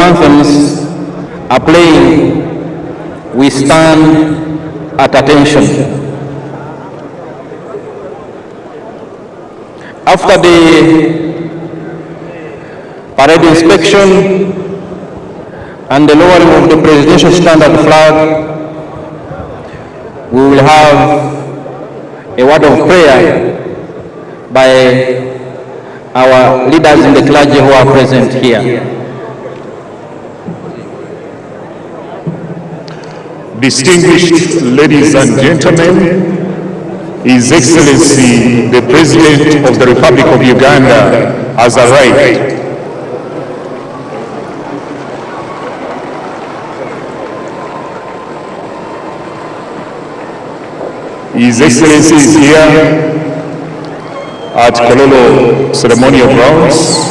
anthems are playing, we stand at attention. After the parade inspection and the lowering of the presidential standard flag, we will have a word of prayer by our leaders in the clergy who are present here. Distinguished ladies and gentlemen, His Excellency, the President of the Republic of Uganda, has arrived. His Excellency is here at Kololo Ceremonial Grounds.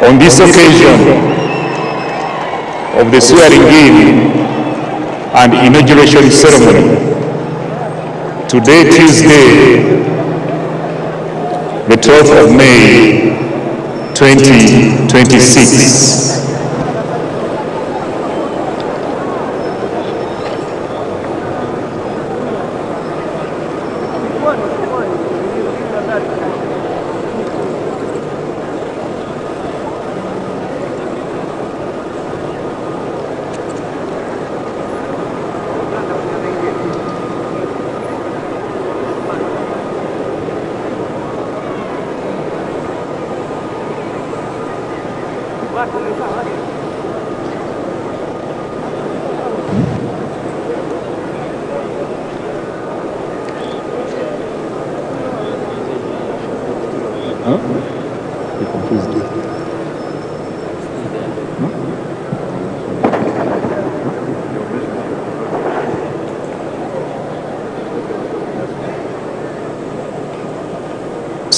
On this occasion of the swearing-in and inauguration ceremony, today, Tuesday, the 12th of May, 2026.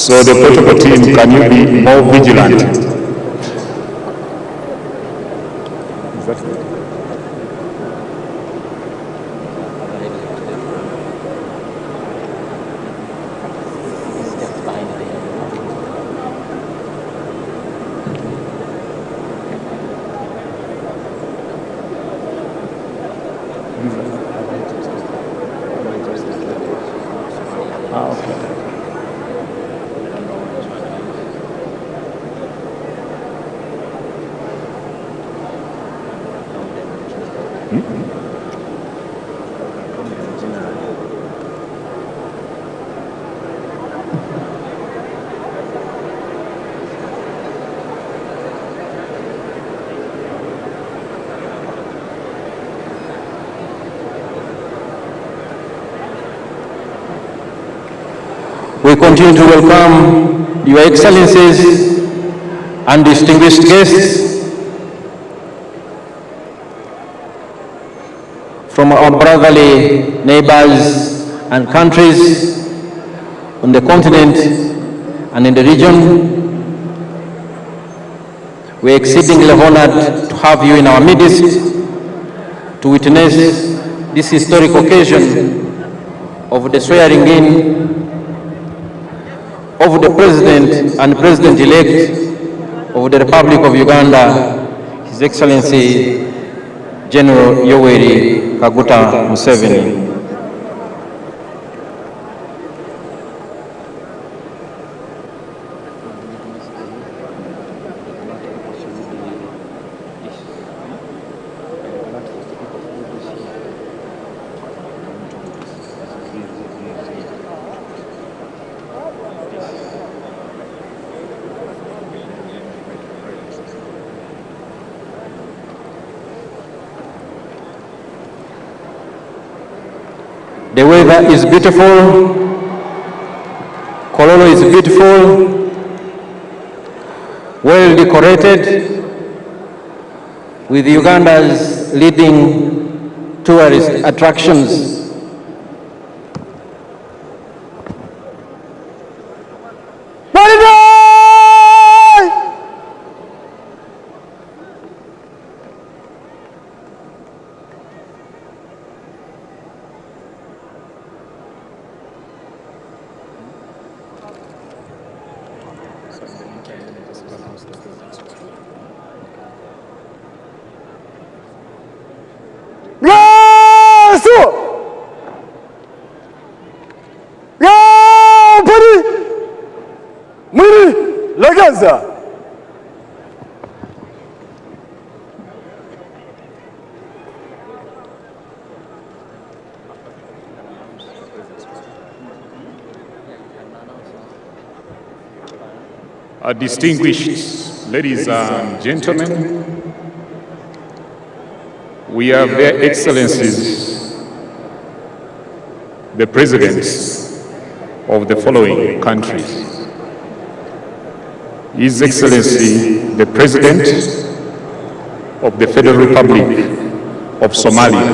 So the protocol team, can you be more vigilant? Is that it? Okay. We continue to welcome Your Excellencies and distinguished guests from our brotherly neighbors and countries on the continent and in the region. We are exceedingly honored to have you in our midst to witness this historic occasion of the swearing-in of the President and President-elect of the Republic of Uganda, His Excellency General Yoweri Museveni. The weather is beautiful, Kololo is beautiful, well decorated, with Uganda's leading tourist attractions. Tegeza. Distinguished ladies and gentlemen, we have Their Excellencies, the Presidents of the following countries. His Excellency, the President of the Federal Republic of Somalia.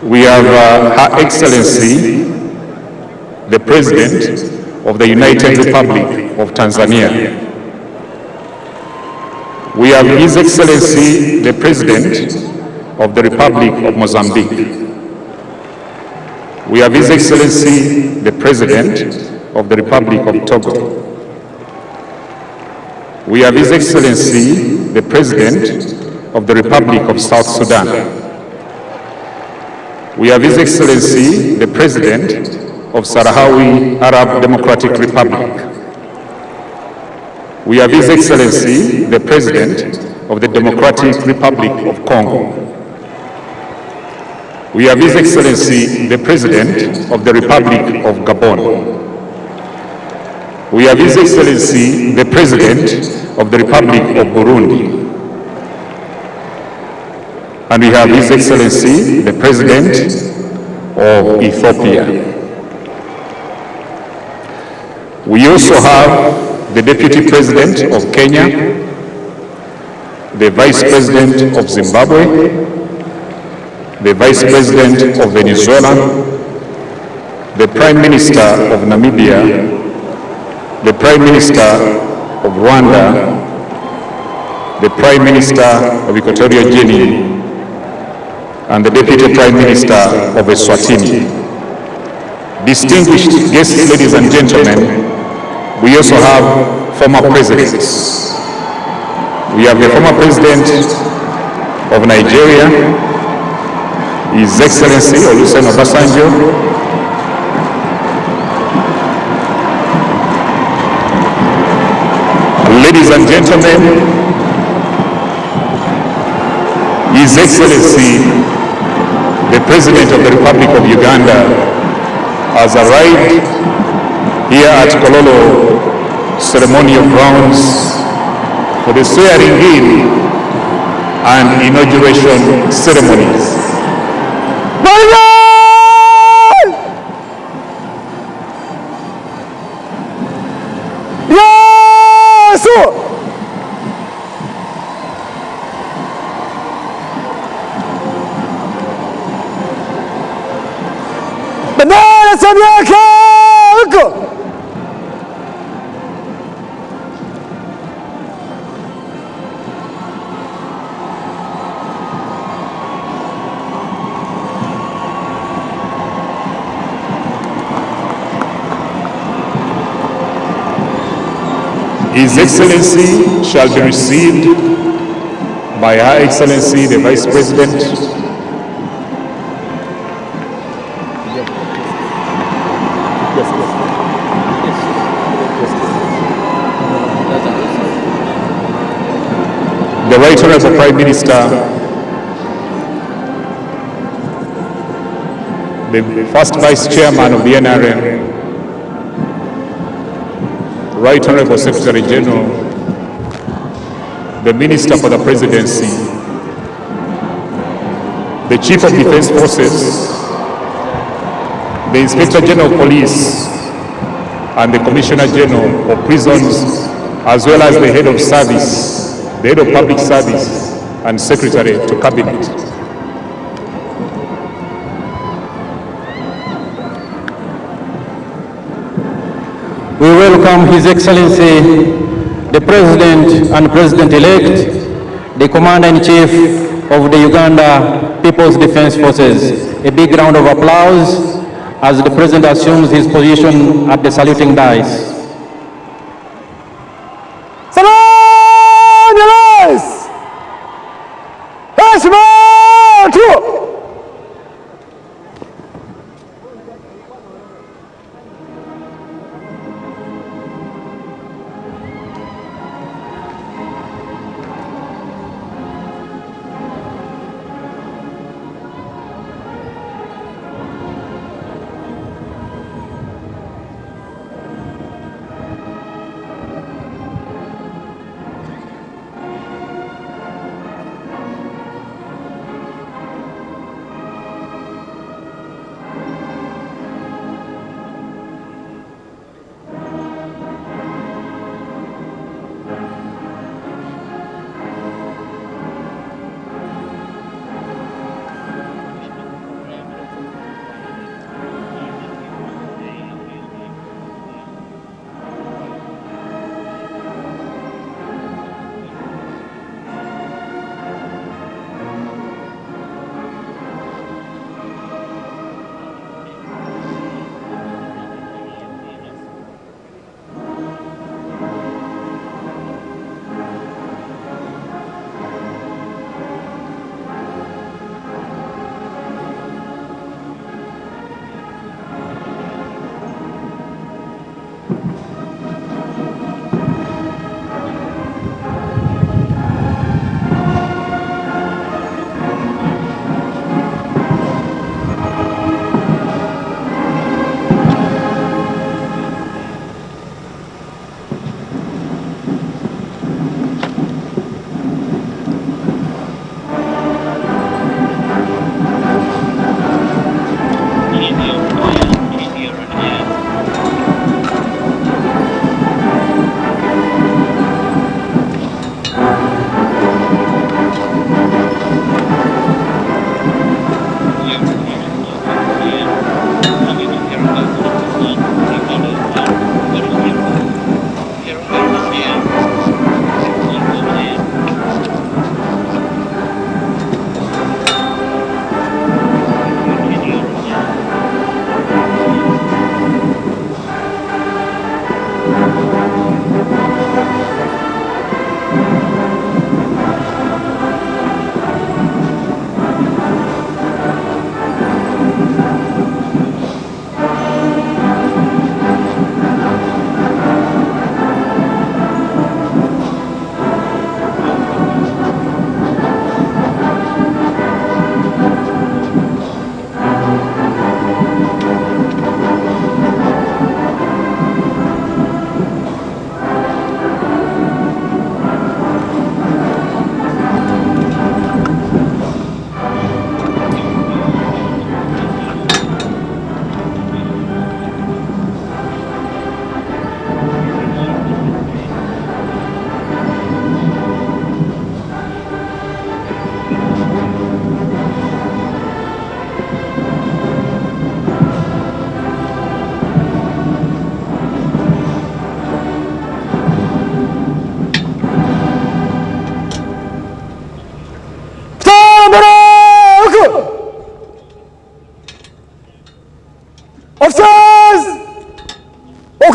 We have Her Excellency, the President of the United Republic of Tanzania. We have His Excellency, the President of the Republic of Mozambique. We have His Excellency, the President of the Republic of Togo. We have His Excellency, the President of the Republic of South Sudan. We have His Excellency, the President of Sahrawi Arab Democratic Republic. We have His Excellency, the President of the Democratic Republic of Congo. We have His Excellency, the President of the Republic of Gabon. We have His Excellency, the President of the Republic of Burundi. And we have His Excellency, the President of Ethiopia. We also have the Deputy President of Kenya, the Vice President of Zimbabwe, the Vice President of Venezuela, the Prime Minister of Namibia, the Prime Minister of Rwanda, the Prime Minister of Equatorial Guinea, and the Deputy Prime Minister of Eswatini. Distinguished guests, ladies and gentlemen, we also have former presidents. We have the former President of Nigeria, His Excellency Olusegun Obasanjo. Ladies and gentlemen, His Excellency, the President of the Republic of Uganda, has arrived here at Kololo Ceremonial Grounds for the swearing-in and inauguration ceremonies. His Excellency shall be received by Her Excellency the Vice President, the Right Honorable Prime Minister, the First Vice Chairman of the NRM, Right Honorable Secretary General, the Minister for the Presidency, the Chief of Defense Forces, the Inspector General of Police, and the Commissioner General of Prisons, as well as the Head of Service, the Head of Public Service, and Secretary to Cabinet. We welcome His Excellency, the President and President-elect, the Commander-in-Chief of the Uganda People's Defense Forces. A big round of applause as the President assumes his position at the saluting dais.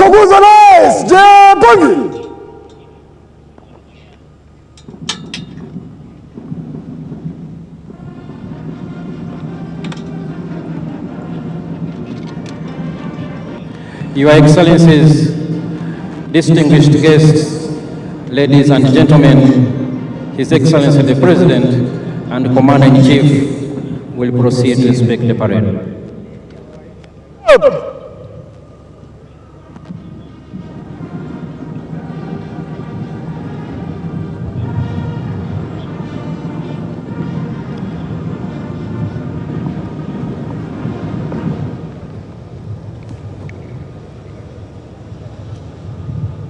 Muhoozi Rais, Jepangi. Your Excellencies, distinguished guests, ladies and gentlemen, His Excellency the President and Commander-in-Chief will proceed to inspect the parade.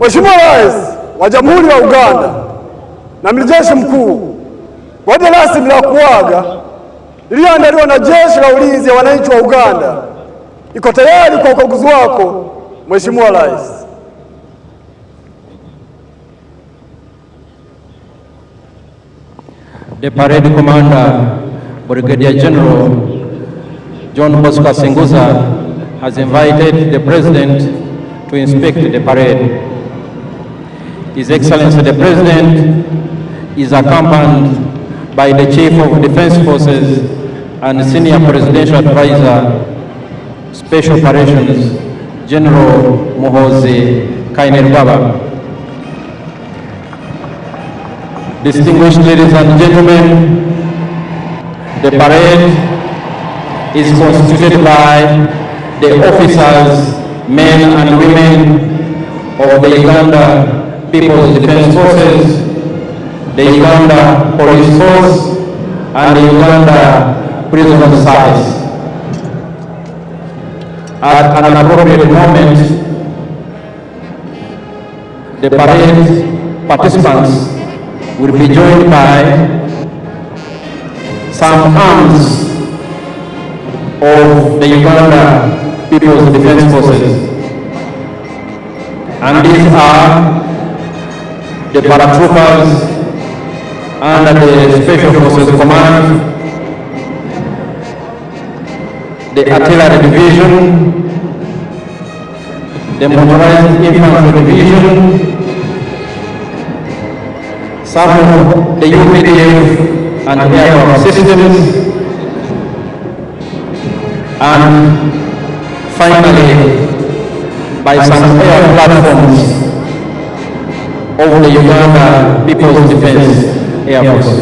Mheshimiwa Rais wa Jamhuri ya Uganda na Amiri Jeshi Mkuu, gwaride rasmi la kuaga lililoandaliwa na Jeshi la Ulinzi ya Wananchi wa Uganda iko tayari kwa ukaguzi wako Mheshimiwa Rais. The parade commander, Brigadier General John Bosco Singuza, has invited the President to inspect the parade. His Excellency the President is accompanied by the Chief of Defense Forces and Senior Presidential Advisor, Special Operations, General Muhoozi Kainerugaba. Distinguished ladies and gentlemen, the parade is constituted by the officers, men and women of the Uganda People's Defense Forces, the Uganda Police Force, and the Uganda Prison Service. At an appropriate moment, the parade participants will be joined by some arms of the Uganda People's Defense Forces. And these are the paratroopers under the Special Forces Command, the Artillery Division, the Motorized Infantry Division, some of the UPDF and aircraft systems, and finally by some air platforms of the Uganda People's Defense Air Force.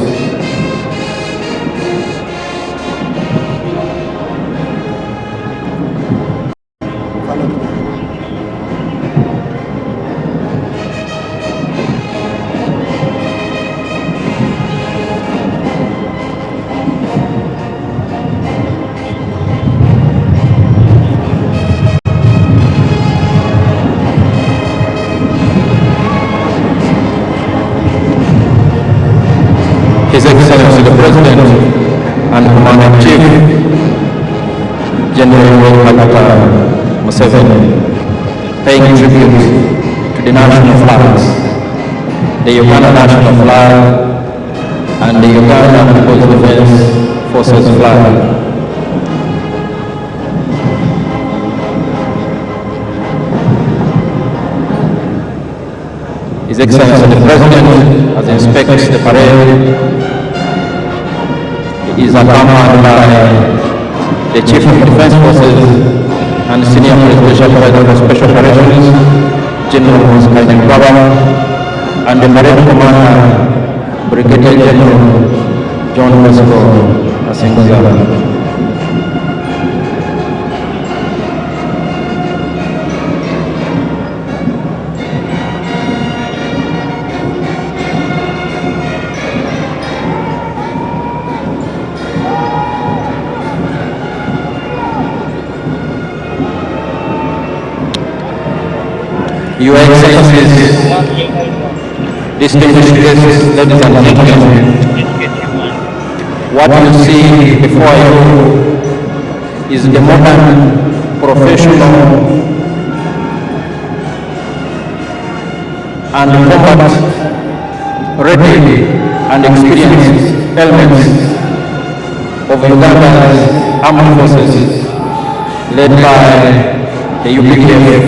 His Excellency the President and Commander-in-Chief, General Yoweri Museveni, paying tribute to the national flags, the Uganda national flag and the Uganda People's Defense Forces flag. His Excellency the President has inspected the parade. He is accompanied by the Chief of Defense Forces and Senior Presidential Advisor for Special Operations, General Muhoozi Kainerugaba, and the Parade Commander, Brigadier General John Bosco Singuza. Your Excellencies, distinguished guests, ladies and gentlemen, what you see before you is the modern, professional, and combat-ready and experienced elements of Uganda's armed forces, led by the UPDF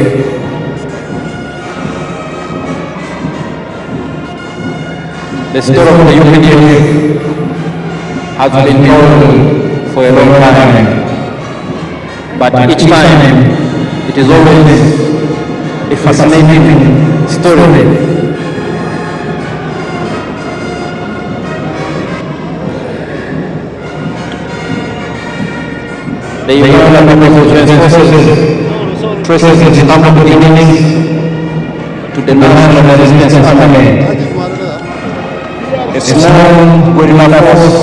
The story of the UPDF has been told for a long time, but each time it is always a fascinating story. The Uganda People's Defense Forces traces its humble beginnings to the National Resistance Army, a small guerrilla force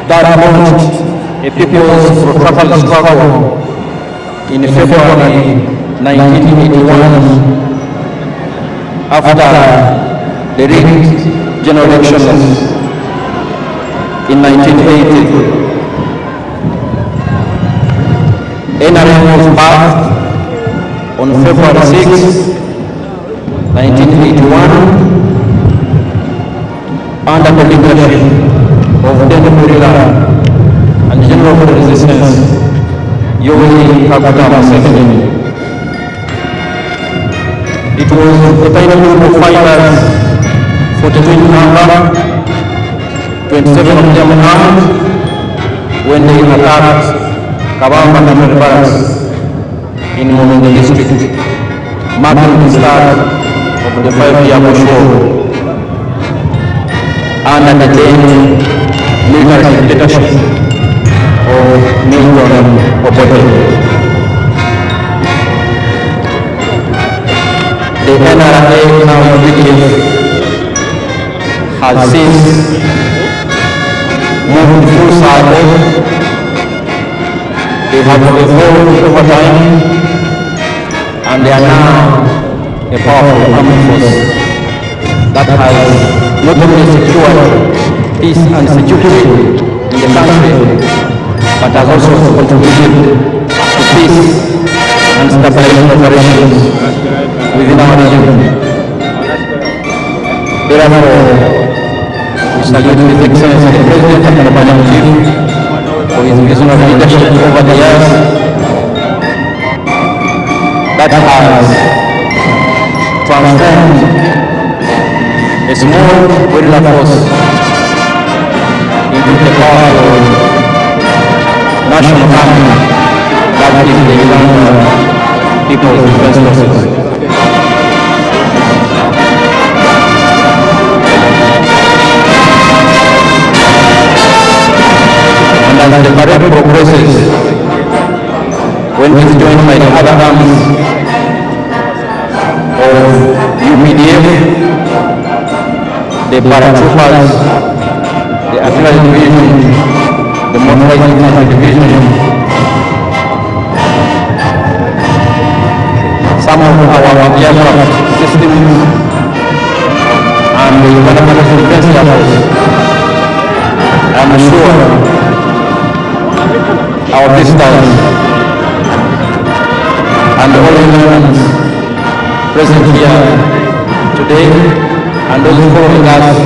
that launched a people's protracted struggle in February 1981 after the rigged general elections in 1980. NRM was birthed on February 6, 1981, under the leadership of then guerrilla and general of resistance, Yoweri Museveni. It was a tiny group of fighters, 42 in number, 27 of them armed, when they attacked Kabamba Military Barracks in Muhoozi district, marking the start of the 5-year war under the then military dictatorship of Milton Obote. The NRA, now UPDF, has since moved full circle. They have evolved over time, and they are now a powerful armed force that has not only secured peace and security in the country, but has also contributed to peace and stabilization operations within our region. Therefore, we salute His Excellency the President and the Commander-in-Chief for his visionary leadership over the years that has transformed a small guerrilla force into the powerful national army that is the Uganda People's Defense Forces. As the parade progresses, when it is joined by the other arms of UPDF, the paratroopers, the artillery division, the motorized infantry division, some of our aircraft systems, and the Uganda People's Defense Forces, I am sure our visitors and all Ugandans present here today and those following us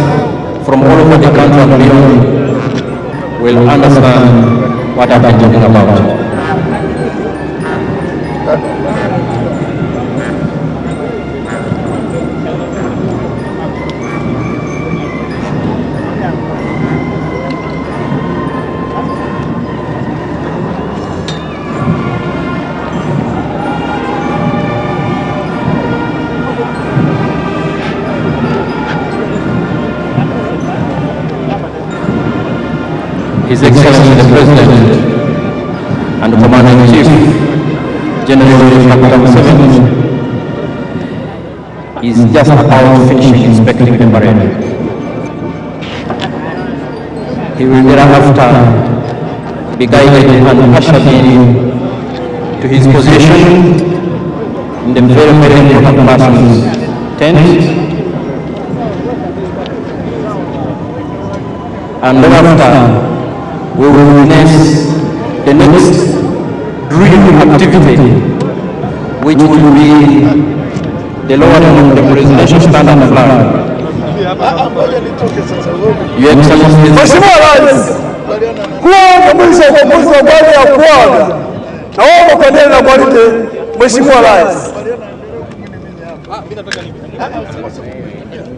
from all over the country and beyond will understand what I've been talking about. His Excellency the President and the Commander-in-Chief, General Museveni, is just about finishing inspecting the parade. He will thereafter be guided and ushered in to his position in the very important person's tent, and thereafter we will witness the next drill activity, which will be the lowering of the presidential standard flag. Your Excellency, Mheshimiwa Rais, kuomba mwisho wa uchaguzi wa baada ya kuaga, naomba kuendelea na gwaride Mheshimiwa Rais.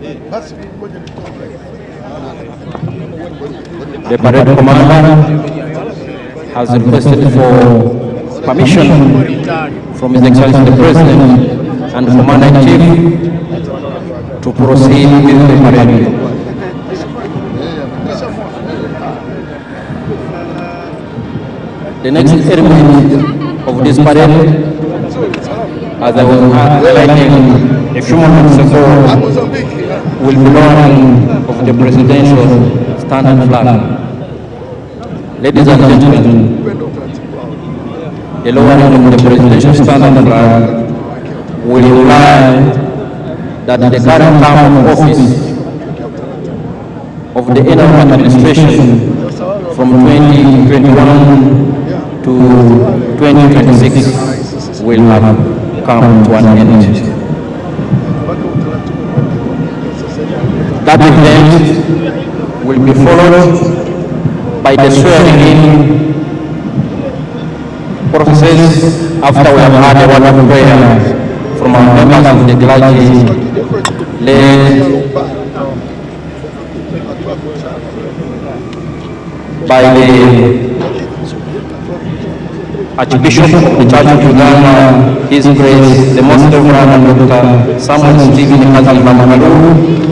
The parade commander has requested for permission from His Excellency the President and Commander-in-Chief to proceed with the parade. The next element of this parade, as I was highlighting a few moments ago, will be lowering of the presidential standard flag. Ladies and gentlemen, the lowering of the presidential standard flag will imply that the current term of office of the interim administration from 2021 to 2026 will have come to an end. That event will be followed by the swearing-in process after we have had a word of prayer from our members of the clergy led by the Archbishop of the Church of Uganda, His Grace, the Most Reverend Dr. Samuel Stephen Kainerugaba,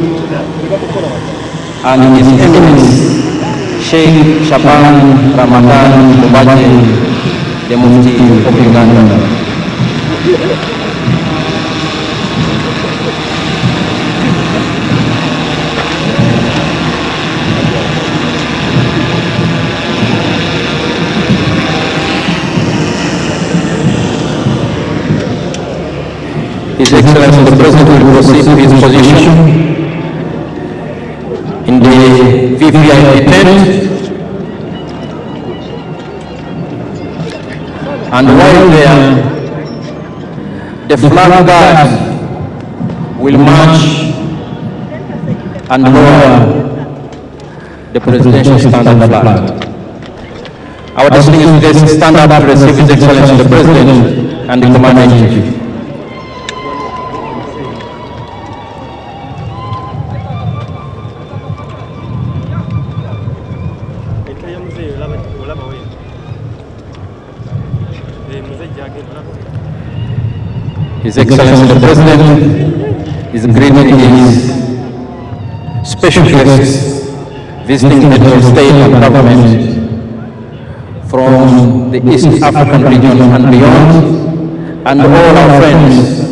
and His Eminence Sheikh Shaban Ramadan Mubaje, the Mufti of Uganda. His Excellency the President will proceed to his position in the VVIP tent, and while there, the flag guard will march and lower the presidential standard flag. Our distinguished guests stand up to receive His Excellency the President and the Commander-in-Chief. His Excellency the President is greeting his special guests visiting the state and government from the East African region and beyond, and all our friends